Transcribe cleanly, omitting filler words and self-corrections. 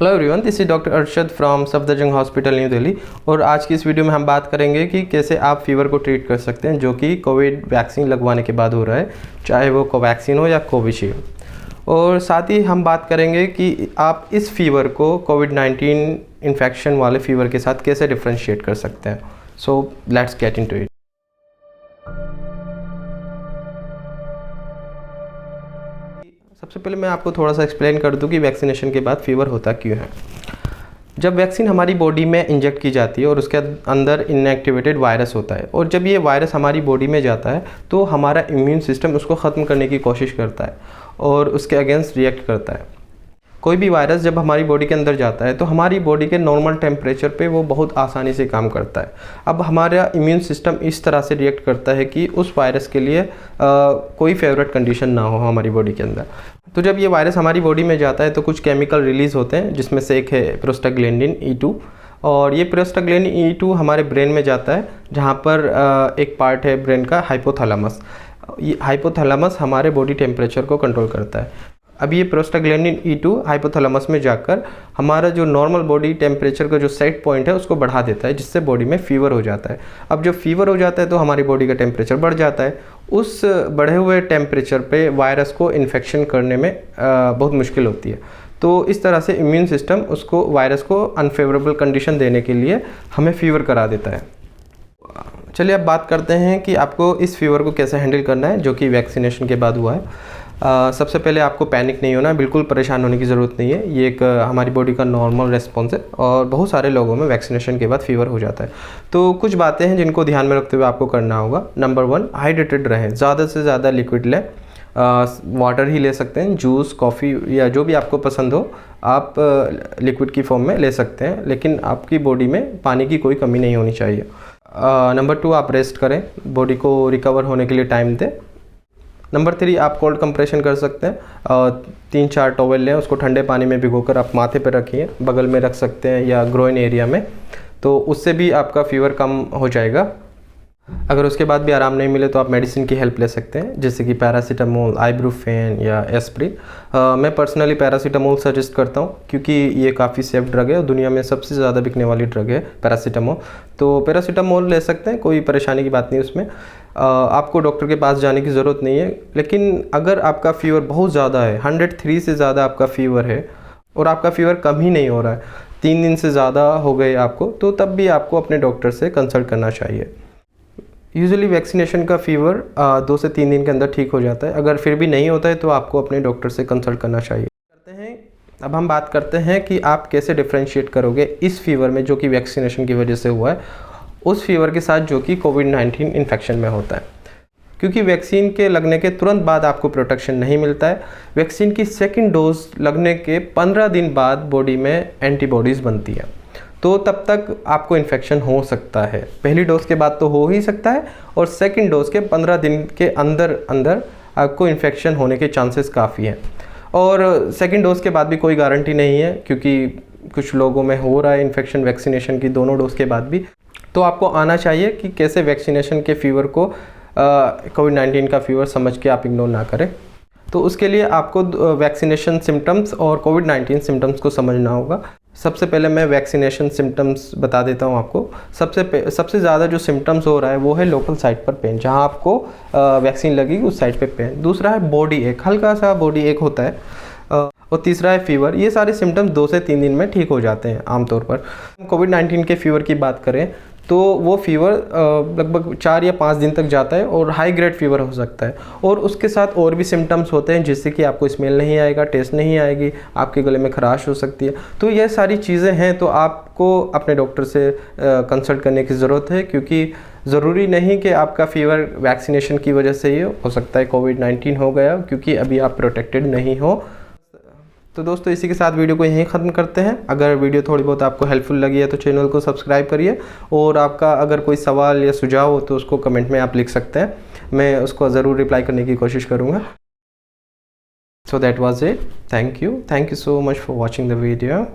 Hello everyone, this is doctor Arshad from Safdarjung hospital new Delhi. और आज की इस वीडियो में हम बात करेंगे कि कैसे आप फीवर को ट्रीट कर सकते हैं जो कि कोविड वैक्सीन लगवाने के बाद हो रहा है, चाहे वो कोवैक्सीन हो या कोविशील्ड। और साथ ही हम बात करेंगे कि आप इस फीवर को कोविड-19 इन्फेक्शन वाले फीवर के साथ कैसे डिफ्रेंशिएट कर सकते हैं। So let's get into it. सबसे पहले मैं आपको थोड़ा सा एक्सप्लेन कर दूं कि वैक्सीनेशन के बाद फीवर होता क्यों है। जब वैक्सीन हमारी बॉडी में इंजेक्ट की जाती है और उसके अंदर इनएक्टिवेटेड वायरस होता है, और जब ये वायरस हमारी बॉडी में जाता है तो हमारा इम्यून सिस्टम उसको ख़त्म करने की कोशिश करता है और उसके अगेंस्ट रिएक्ट करता है। कोई भी वायरस जब हमारी बॉडी के अंदर जाता है तो हमारी बॉडी के नॉर्मल टेम्परेचर पे वो बहुत आसानी से काम करता है। अब हमारा इम्यून सिस्टम इस तरह से रिएक्ट करता है कि उस वायरस के लिए कोई फेवरेट कंडीशन ना हो हमारी बॉडी के अंदर। तो जब ये वायरस हमारी बॉडी में जाता है तो कुछ केमिकल रिलीज़ होते हैं, जिसमें से एक है प्रोस्टाग्लैंडिन E2। और ये प्रोस्टाग्लैंडिन E2 हमारे ब्रेन में जाता है, जहाँ पर एक पार्ट है ब्रेन का हाइपोथैलेमस। ये हाइपोथैलेमस हमारे बॉडी टेम्परेचर को कंट्रोल करता है। अब ये प्रोस्टाग्लैंडिन E2 हाइपोथैलेमस में जाकर हमारा जो नॉर्मल बॉडी टेम्परेचर का जो सेट पॉइंट है उसको बढ़ा देता है, जिससे बॉडी में फीवर हो जाता है। अब जब फीवर हो जाता है तो हमारी बॉडी का टेम्परेचर बढ़ जाता है। उस बढ़े हुए टेम्परेचर पे वायरस को इन्फेक्शन करने में बहुत मुश्किल होती है। तो इस तरह से इम्यून सिस्टम उसको वायरस को अनफेवरेबल कंडीशन देने के लिए हमें फीवर करा देता है। चलिए अब बात करते हैं कि आपको इस फीवर को कैसे हैंडल करना है जो कि वैक्सीनेशन के बाद हुआ है। सबसे पहले आपको पैनिक नहीं होना, बिल्कुल परेशान होने की ज़रूरत नहीं है। ये एक हमारी बॉडी का नॉर्मल रेस्पॉन्स है और बहुत सारे लोगों में वैक्सीनेशन के बाद फीवर हो जाता है। तो कुछ बातें हैं जिनको ध्यान में रखते हुए आपको करना होगा। नंबर 1, हाइड्रेटेड रहें, ज़्यादा से ज़्यादा लिक्विड लें। वाटर ही ले सकते हैं, जूस, कॉफ़ी या जो भी आपको पसंद हो आप लिक्विड की फॉर्म में ले सकते हैं, लेकिन आपकी बॉडी में पानी की कोई कमी नहीं होनी चाहिए। नंबर 2, आप रेस्ट करें, बॉडी को रिकवर होने के लिए टाइम दें। नंबर 3, आप कोल्ड कंप्रेशन कर सकते हैं। 3-4 टॉवल लें, उसको ठंडे पानी में भिगोकर आप माथे पर रखिए, बगल में रख सकते हैं या ग्रोइन एरिया में, तो उससे भी आपका फीवर कम हो जाएगा। अगर उसके बाद भी आराम नहीं मिले तो आप मेडिसिन की हेल्प ले सकते हैं, जैसे कि पैरासीटामोल, आइब्रूफेन या एस्प्रिन। मैं पर्सनली पैरासीटामोल सजेस्ट करता हूँ क्योंकि ये काफ़ी सेफ ड्रग है और दुनिया में सबसे ज़्यादा बिकने वाली ड्रग है पैरासीटामोल। तो पैरासीटामोल ले सकते हैं, कोई परेशानी की बात नहीं उसमें। आपको डॉक्टर के पास जाने की ज़रूरत नहीं है। लेकिन अगर आपका फ़ीवर बहुत ज़्यादा है, 103 से ज़्यादा आपका फ़ीवर है और आपका फ़ीवर कम ही नहीं हो रहा है, 3 दिन से ज़्यादा हो गए आपको, तो तब भी आपको अपने डॉक्टर से कंसल्ट करना चाहिए। यूजुअली वैक्सीनेशन का फ़ीवर 2 से 3 दिन के अंदर ठीक हो जाता है। अगर फिर भी नहीं होता है तो आपको अपने डॉक्टर से कंसल्ट करना चाहिए। अब हम बात करते हैं कि आप कैसे डिफ्रेंशिएट करोगे इस फीवर में जो कि वैक्सीनेशन की वजह से हुआ है, उस फीवर के साथ जो कि कोविड-19 इन्फेक्शन में होता है। क्योंकि वैक्सीन के लगने के तुरंत बाद आपको प्रोटेक्शन नहीं मिलता है। वैक्सीन की सेकेंड डोज लगने के 15 दिन बाद बॉडी में एंटीबॉडीज़ बनती है, तो तब तक आपको इन्फेक्शन हो सकता है। पहली डोज के बाद तो हो ही सकता है और सेकंड डोज के 15 दिन के अंदर अंदर आपको इन्फेक्शन होने के चांसेस काफ़ी हैं। और सेकंड डोज के बाद भी कोई गारंटी नहीं है, क्योंकि कुछ लोगों में हो रहा है इन्फेक्शन वैक्सीनेशन की दोनों डोज के बाद भी। तो आपको आना चाहिए कि कैसे वैक्सीनेशन के फीवर को कोविड-19 का फीवर समझ के आप इग्नोर ना करें। तो उसके लिए आपको वैक्सीनेशन सिम्टम्स और कोविड-19 सिम्टम्स को समझना होगा। सबसे पहले मैं वैक्सीनेशन सिम्टम्स बता देता हूँ आपको। सबसे ज़्यादा जो सिम्टम्स हो रहा है वो है लोकल साइट पर पेन, जहाँ आपको वैक्सीन लगेगी उस साइट पे पेन। दूसरा है बॉडी एक, हल्का सा बॉडी एक होता है। और तीसरा है फीवर। ये सारे सिम्टम्स 2 से 3 दिन में ठीक हो जाते हैं आमतौर पर। कोविड-19 के फीवर की बात करें तो वो फीवर लगभग 4 या 5 दिन तक जाता है और हाई ग्रेड फीवर हो सकता है। और उसके साथ और भी सिम्टम्स होते हैं, जिससे कि आपको स्मेल नहीं आएगा, टेस्ट नहीं आएगी, आपके गले में खराश हो सकती है। तो ये सारी चीज़ें हैं, तो आपको अपने डॉक्टर से कंसल्ट करने की ज़रूरत है, क्योंकि ज़रूरी नहीं कि आपका फीवर वैक्सीनेशन की वजह से ही हो सकता है कोविड-19 हो गया, क्योंकि अभी आप प्रोटेक्टेड नहीं हो। तो दोस्तों, इसी के साथ वीडियो को यहीं ख़त्म करते हैं। अगर वीडियो थोड़ी बहुत आपको हेल्पफुल लगी है तो चैनल को सब्सक्राइब करिए, और आपका अगर कोई सवाल या सुझाव हो तो उसको कमेंट में आप लिख सकते हैं, मैं उसको ज़रूर रिप्लाई करने की कोशिश करूँगा। So that was it. Thank you so much for watching the video.